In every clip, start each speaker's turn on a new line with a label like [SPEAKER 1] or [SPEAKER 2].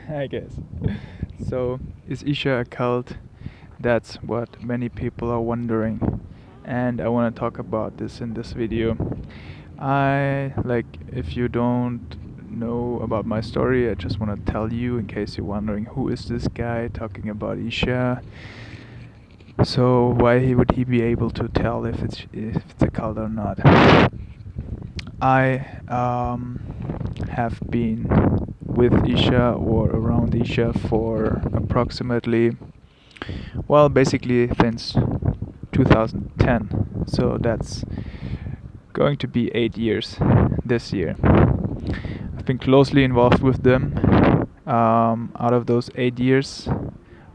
[SPEAKER 1] I guess. So, is Isha a cult? That's what many people are wondering. And I want to talk about this in this video. If you don't know about my story, I just want to tell you in case you're wondering who is this guy talking about Isha. So, would he be able to tell if it's a cult or not? I have been with Isha or around Isha for approximately, well, basically since 2010. So that's going to be 8 years this year. I've been closely involved with them. Out of those 8 years,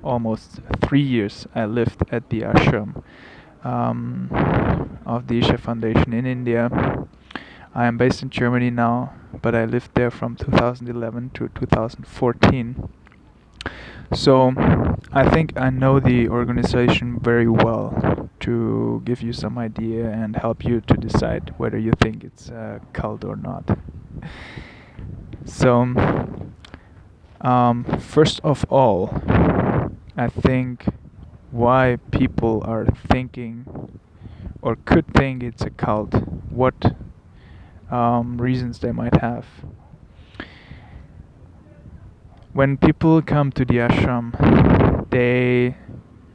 [SPEAKER 1] almost 3 years I lived at the ashram of the Isha Foundation in India. I am based in Germany now, but I lived there from 2011 to 2014. So I think I know the organization very well to give you some idea and help you to decide whether you think it's a cult or not. So, first of all, I think why people are thinking or could think it's a cult, what reasons they might have. When people come to the ashram, they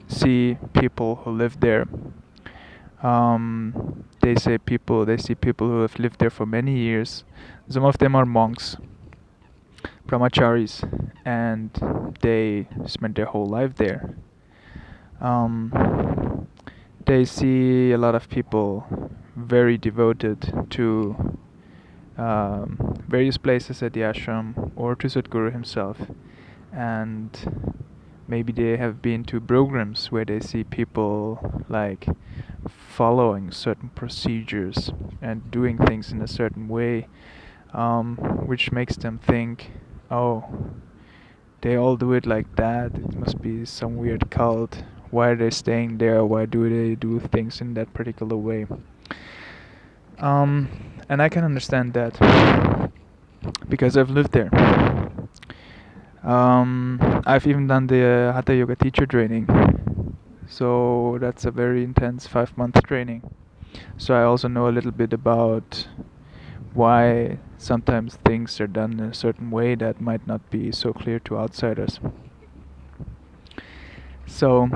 [SPEAKER 1] see people who live there. They see people who have lived there for many years. Some of them are monks, brahmacharis, and they spent their whole life there. They see a lot of people very devoted to various places at the ashram or to Sadhguru himself, and maybe they have been to programs where they see people like following certain procedures and doing things in a certain way, which makes them think, oh, they all do it like that, it must be some weird cult. Why are they staying there? Why do they do things in that particular way? And I can understand that because I've lived there. I've even done the Hatha Yoga teacher training. So that's a very intense 5 month training. So I also know a little bit about why sometimes things are done in a certain way that might not be so clear to outsiders. So,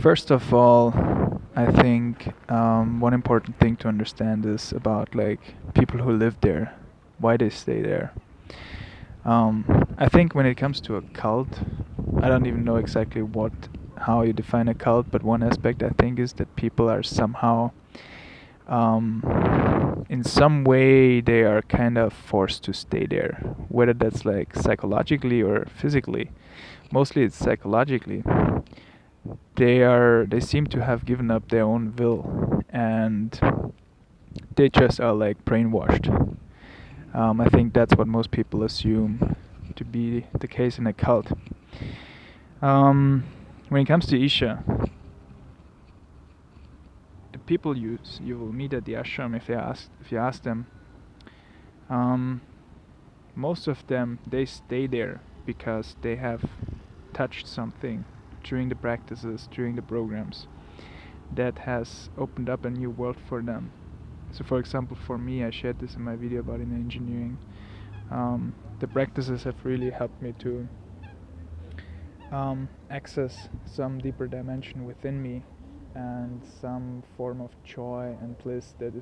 [SPEAKER 1] first of all, I think one important thing to understand is about like people who live there, why they stay there. I think when it comes to a cult, I don't even know exactly how you define a cult, but one aspect I think is that people are somehow, in some way, they are kind of forced to stay there, whether that's like psychologically or physically. Mostly it's psychologically. They seem to have given up their own will, and they just are like brainwashed. I think that's what most people assume to be the case in a cult. When it comes to Isha, the people you will meet at the ashram, if you ask them, most of them, they stay there because they have touched something during the practices, during the programs, that has opened up a new world for them. So for example, for me, I shared this in my video about in engineering. The practices have really helped me to access some deeper dimension within me and some form of joy and bliss that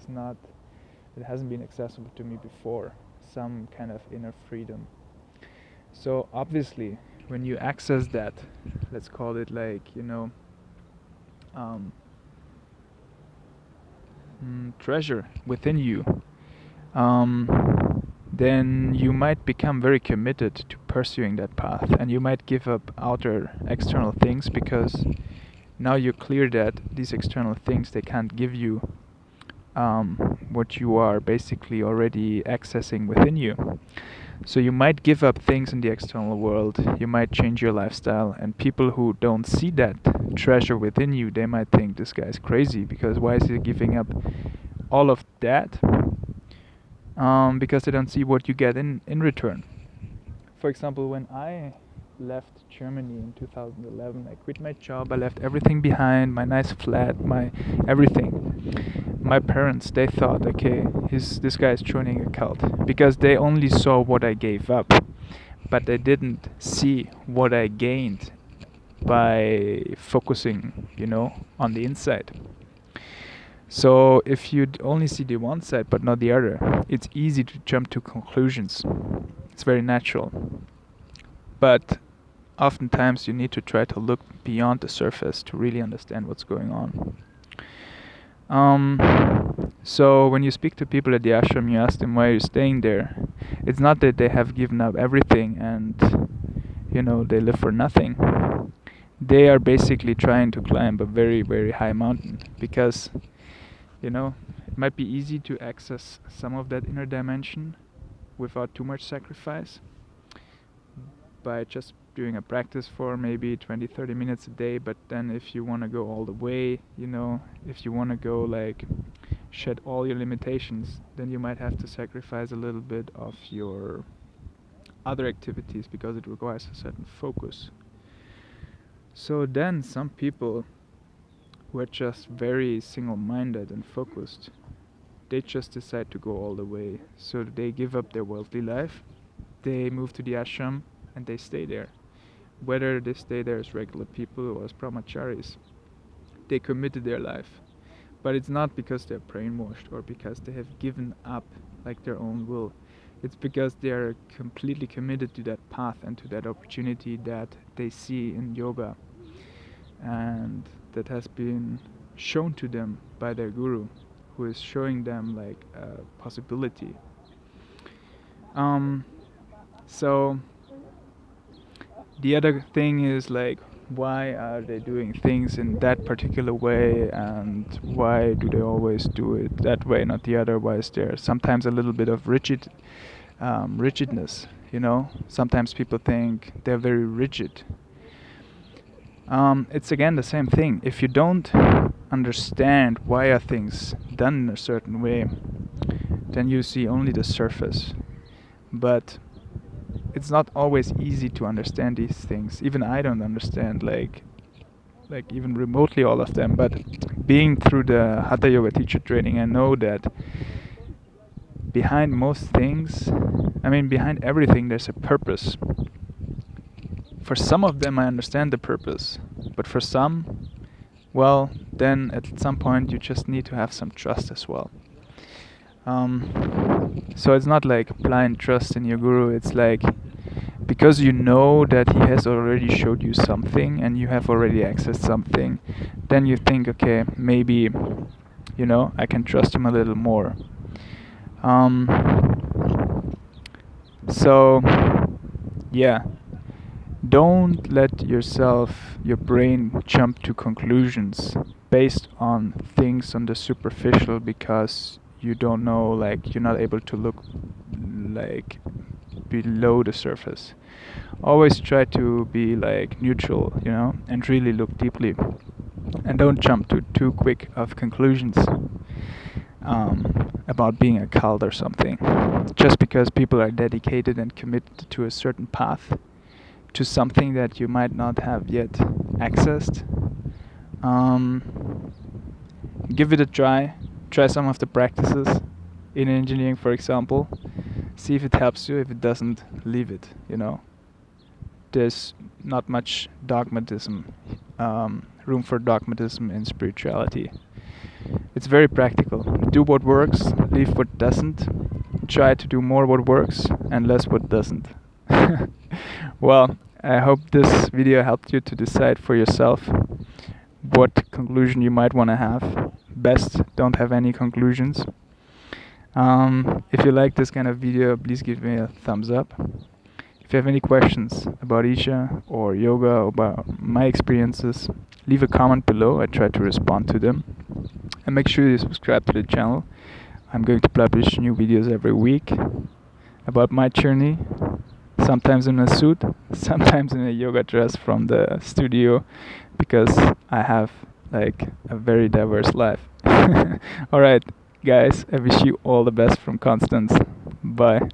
[SPEAKER 1] hasn't been accessible to me before, some kind of inner freedom. So obviously, when you access that, let's call it like, treasure within you, then you might become very committed to pursuing that path, and you might give up outer external things because now you're clear that these external things, they can't give you what you are basically already accessing within you. So you might give up things in the external world, you might change your lifestyle, and people who don't see that treasure within you, they might think this guy's crazy, because why is he giving up all of that? Because they don't see what you get in return. for example, when I left Germany in 2011, I quit my job, I left everything behind, my nice flat, my everything. My parents, they thought, okay, this guy is joining a cult, because they only saw what I gave up, but they didn't see what I gained by focusing, on the inside. So if you only see the one side but not the other, it's easy to jump to conclusions. It's very natural. But oftentimes you need to try to look beyond the surface to really understand what's going on. So when you speak to people at the ashram, you ask them why you're staying there. It's not that they have given up everything and they live for nothing. They are basically trying to climb a very, very high mountain, because it might be easy to access some of that inner dimension without too much sacrifice, by just doing a practice for maybe 20-30 minutes a day. But then if you want to go all the way, if you want to go like shed all your limitations, then you might have to sacrifice a little bit of your other activities, because it requires a certain focus. So then some people who are just very single-minded and focused, they just decide to go all the way. So they give up their worldly life, they move to the ashram, and they stay there. Whether they stay there as regular people or as brahmacharis, they committed their life. But it's not because they're brainwashed or because they have given up like their own will. It's because they are completely committed to that path and to that opportunity that they see in yoga, and that has been shown to them by their guru, who is showing them like a possibility. So the other thing is like, why are they doing things in that particular way, and why do they always do it that way, not the other? Why is there sometimes a little bit of rigidness? Sometimes people think they're very rigid. It's again the same thing. If you don't understand why are things done in a certain way, then you see only the surface. But it's not always easy to understand these things. Even I don't understand like even remotely all of them. But being through the Hatha Yoga teacher training, I know that behind most things, behind everything, there's a purpose. For some of them I understand the purpose, but for some, well, then at some point you just need to have some trust as well. So it's not like blind trust in your guru, it's like because you know that he has already showed you something and you have already accessed something, then you think, okay, maybe, I can trust him a little more. So, yeah. Don't let your brain jump to conclusions based on things on the superficial, because you don't know, like you're not able to look like below the surface. Always try to be like neutral, and really look deeply, and don't jump to too quick of conclusions about being a cult or something. Just because people are dedicated and committed to a certain path, to something that you might not have yet accessed, give it a try. Try some of the practices in engineering, for example. See if it helps you. If it doesn't, leave it. There's not much dogmatism, room for dogmatism in spirituality. It's very practical. Do what works, leave what doesn't. Try to do more what works and less what doesn't. Well, I hope this video helped you to decide for yourself what conclusion you might want to have. Best, don't have any conclusions. If you like this kind of video, please give me a thumbs up. If you have any questions about Isha or yoga or about my experiences, leave a comment below. I try to respond to them. And make sure you subscribe to the channel. I'm going to publish new videos every week about my journey. Sometimes in a suit, sometimes in a yoga dress from the studio, because I have like a very diverse life. Alright guys, I wish you all the best from Constance. Bye.